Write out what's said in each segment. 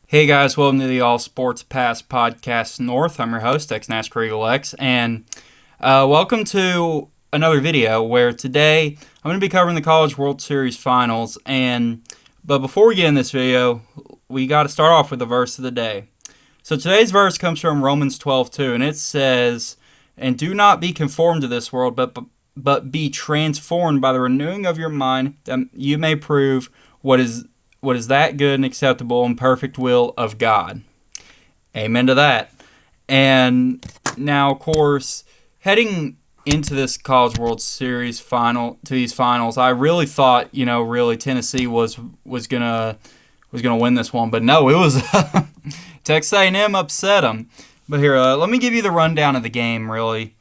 Hey guys, welcome to the All Sports Pass Podcast North. I'm your host, X-NASCAR Eagle X, and welcome to another video where today I'm going to be covering the College World Series Finals. But before we get in this video, we got to start off with the verse of the day. So today's verse comes from Romans 12:2, and it says, "And do not be conformed to this world, but be transformed by the renewing of your mind, that you may prove what is that good and acceptable and perfect will of God." Amen to that. And now, of course, heading into this College World Series these finals, I really thought, really Tennessee was gonna win this one, but no, it was Texas A&M upset them. But here, let me give you the rundown of the game, really.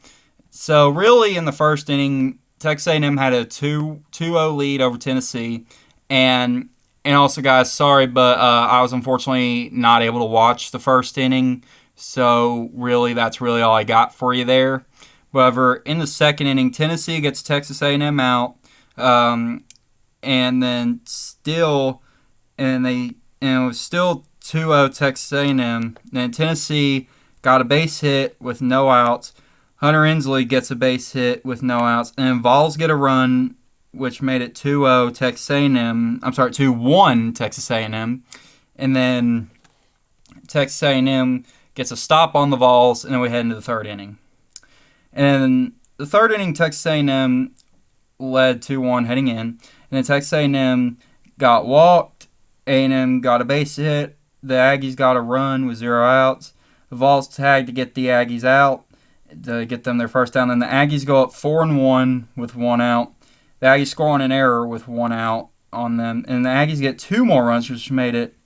So, really, in the first inning, Texas A&M had a 2-0 lead over Tennessee, and also, guys, sorry, but I was unfortunately not able to watch the first inning, so really, that's really all I got for you there. However, in the second inning, Tennessee gets Texas A&M out, and then still, and it was still 2-0 Texas A&M. Then Tennessee got a base hit with no outs. Hunter Inslee gets a base hit with no outs, and then Vols get a run, which made it 2-0 Texas A&M. I'm sorry, 2-1 Texas A&M. And then Texas A&M gets a stop on the Vols, and then we head into the third inning. And the third inning, Texas A&M led 2-1 heading in. And then Texas A&M got walked. A&M got a base hit. The Aggies got a run with 0 outs. The Vols tagged to get the Aggies out, to get them their first down. Then the Aggies go up 4-1 with 1 out. The Aggies score on an error with 1 out on them. And the Aggies get 2 more runs, which made it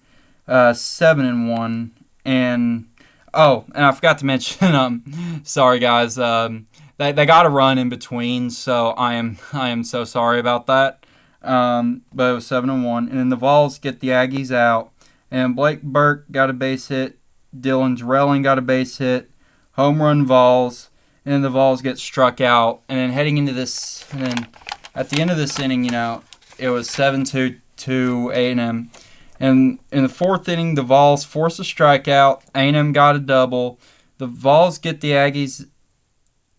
7-1. And I forgot to mention, sorry guys, they got a run in between, so I am so sorry about that. But it was 7-1. And then the Vols get the Aggies out. And Blake Burke got a base hit. Dylan Drelling got a base hit. Home run Vols. And then the Vols get struck out. And then heading into this, and then at the end of this inning, it was 7-2 to A&M. And in the fourth inning, the Vols forced a strikeout. A&M got a double. The Vols get the Aggies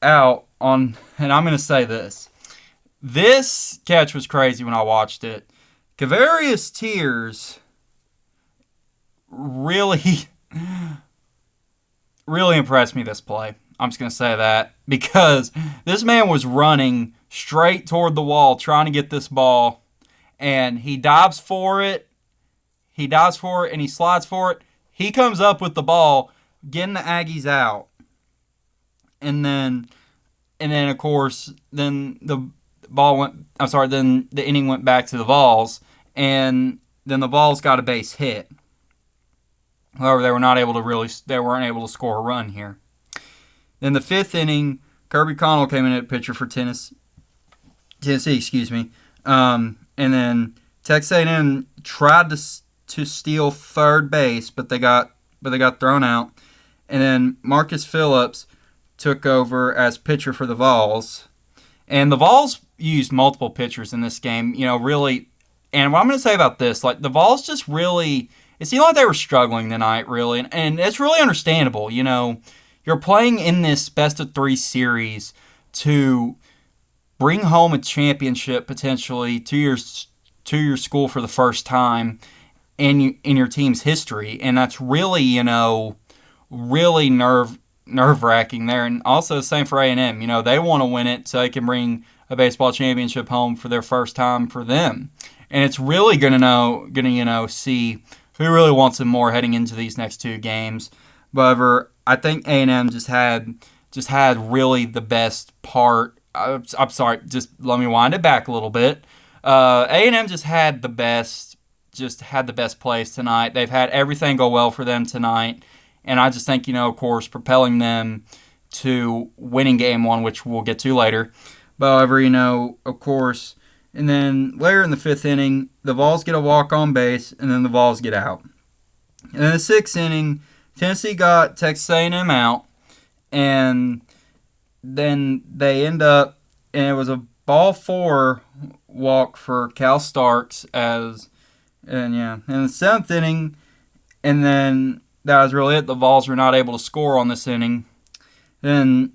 out on, and I'm going to say this. This catch was crazy when I watched it. Kavarius Tears really, really impressed me this play. I'm just going to say that, because this man was running straight toward the wall trying to get this ball, and he dives for it, and he slides for it. He comes up with the ball, getting the Aggies out. And then of course, then the inning went back to the Vols, and then the Vols got a base hit. However, they weren't able to score a run here. Then the fifth inning, Kirby Connell came in at pitcher for Tennessee. And then Texas A&M tried to steal third base, but they got thrown out. And then Marcus Phillips took over as pitcher for the Vols. And the Vols used multiple pitchers in this game, really. And what I'm going to say about this, the Vols just really, it seemed like they were struggling tonight, really. And it's really understandable, You're playing in this best-of-3 series to bring home a championship potentially to your school for the first time in your team's history, and that's really really nerve-wracking there. And also the same for A&M. They want to win it so they can bring a baseball championship home for their first time for them, and it's really gonna see who really wants it more heading into these next 2 games. However, I think A&M just had really the best part. I'm sorry, just let me wind it back a little bit. A&M just had the best plays tonight. They've had everything go well for them tonight, and I just think, of course, propelling them to winning game 1, which we'll get to later. But however, of course, and then later in the fifth inning, the Vols get a walk on base, and then the Vols get out. And in the sixth inning, Tennessee got Texas A&M out, and then they end up, and it was a ball 4 walk for Cal Starks in the seventh inning, And then that was really it. The Vols were not able to score on this inning. Then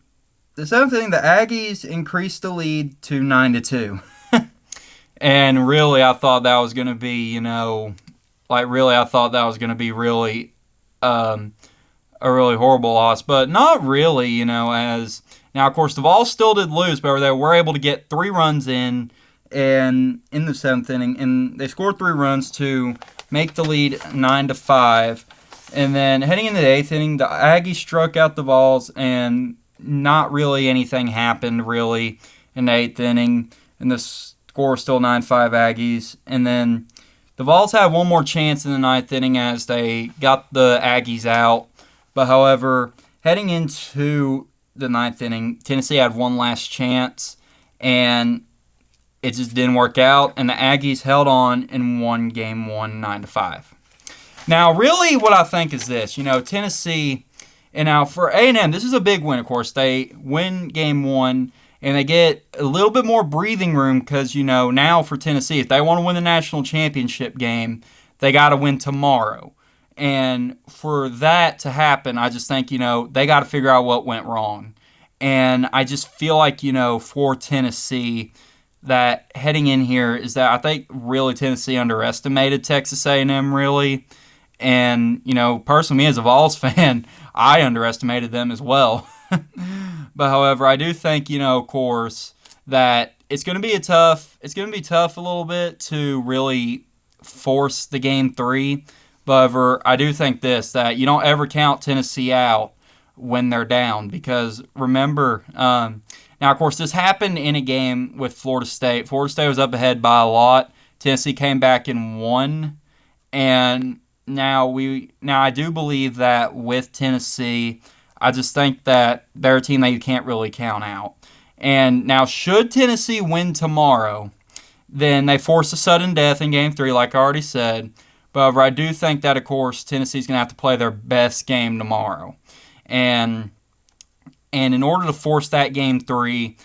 the seventh inning, the Aggies increased the lead to 9-2. And really, I thought that was going to be, I thought that was going to be really a really horrible loss, but not really, as now, of course, the Vols still did lose, but they were able to get 3 runs in the seventh inning, and they scored 3 runs to make the lead 9-5. And then heading into the eighth inning, the Aggies struck out the Vols, and not really anything happened really in the eighth inning, and the score was still 9-5 Aggies. And then the Vols had one more chance in the ninth inning as they got the Aggies out. But however, heading into the ninth inning, Tennessee had one last chance, and it just didn't work out, and the Aggies held on and won Game 1 9-5. Now, really what I think is this, Tennessee, and now for A&M, this is a big win, of course. They win Game 1, and they get a little bit more breathing room because, now for Tennessee, if they want to win the national championship game, they got to win tomorrow. And for that to happen, I just think, they got to figure out what went wrong. And I just feel like, for Tennessee, that heading in here is that I think really Tennessee underestimated Texas A&M really. And, personally, me as a Vols fan, I underestimated them as well. But however, I do think, of course, that it's going to be tough a little bit to really force the Game 3. However, I do think that you don't ever count Tennessee out when they're down, because remember, now of course this happened in a game with Florida State. Florida State was up ahead by a lot. Tennessee came back and won, and now I do believe that with Tennessee, I just think that they're a team that you can't really count out. And now, should Tennessee win tomorrow, then they force a sudden death in Game 3, like I already said. However, I do think that, of course, Tennessee's going to have to play their best game tomorrow. And in order to force that Game 3,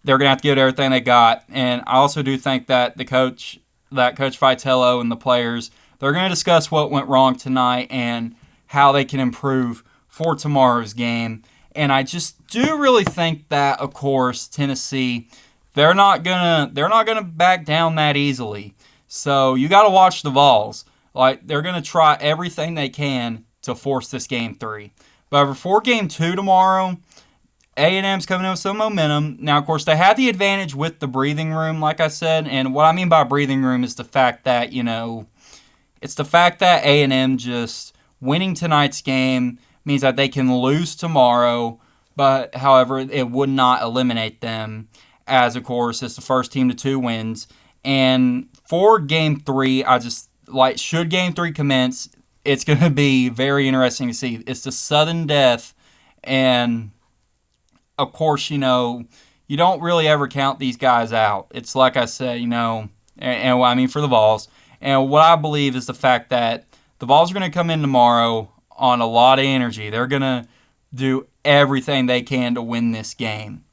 they're going to have to give it everything they got. And I also do think that Coach Vitello and the players, they're going to discuss what went wrong tonight and how they can improve for tomorrow's game. And I just do really think that, of course, Tennessee, they're not gonna back down that easily. So you got to watch the Vols. Like, they're going to try everything they can to force this Game 3. But for Game 2 tomorrow, A&M's coming in with some momentum. Now, of course, they had the advantage with the breathing room, like I said. And what I mean by breathing room is the fact that, it's the fact that A&M just winning tonight's game means that they can lose tomorrow. But, however, it would not eliminate them, as, of course, it's the first team to 2 wins. And for Game 3, I just, should Game 3 commence, it's going to be very interesting to see. It's the sudden death, and, of course, you don't really ever count these guys out. It's like I said, and for the Vols. And what I believe is the fact that the Vols are going to come in tomorrow on a lot of energy. They're going to do everything they can to win this game.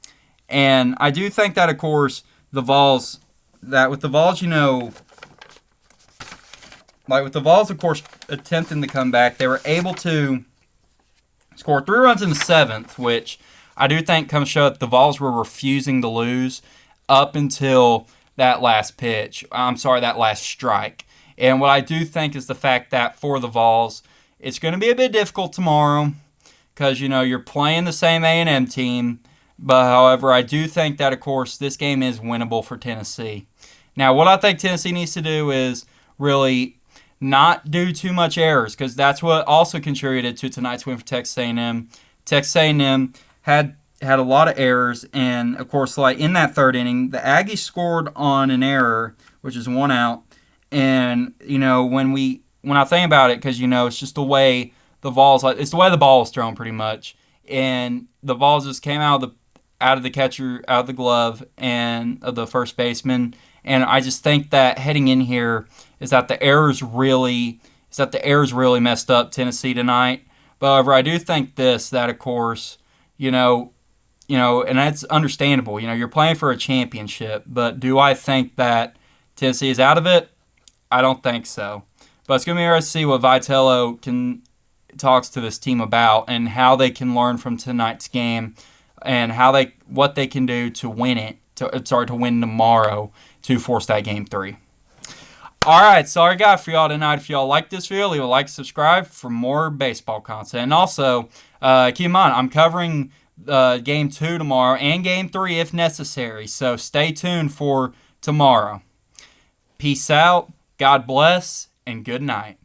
And I do think that, of course, with the Vols, of course, attempting the comeback, they were able to score 3 runs in the 7th, which I do think comes show that the Vols were refusing to lose up until that last strike. And what I do think is the fact that for the Vols, it's going to be a bit difficult tomorrow because, you're playing the same A&M team. But, however, I do think that, of course, this game is winnable for Tennessee. Now, what I think Tennessee needs to do is really not do too much errors, because that's what also contributed to tonight's win for Texas A&M. Texas A&M had a lot of errors, and, of course, in that third inning, the Aggies scored on an error, which is 1 out. And, when I think about it, because, it's just the way the Vols, it's the way the ball was thrown pretty much. And the ball just came out of the catcher, out of the glove, and of the first baseman. And I just think that heading in here is that the errors really messed up Tennessee tonight. But however, I do think that, of course, and that's understandable. You're playing for a championship. But do I think that Tennessee is out of it? I don't think so. But it's going to be interesting to see what Vitello talks to this team about and how they can learn from tonight's game and what they can do to win it. To win tomorrow to force that game 3. All right, so I got for y'all tonight. If y'all like this video, leave a like, subscribe for more baseball content. And also, keep in mind, I'm covering Game 2 tomorrow and Game 3 if necessary. So stay tuned for tomorrow. Peace out, God bless, and good night.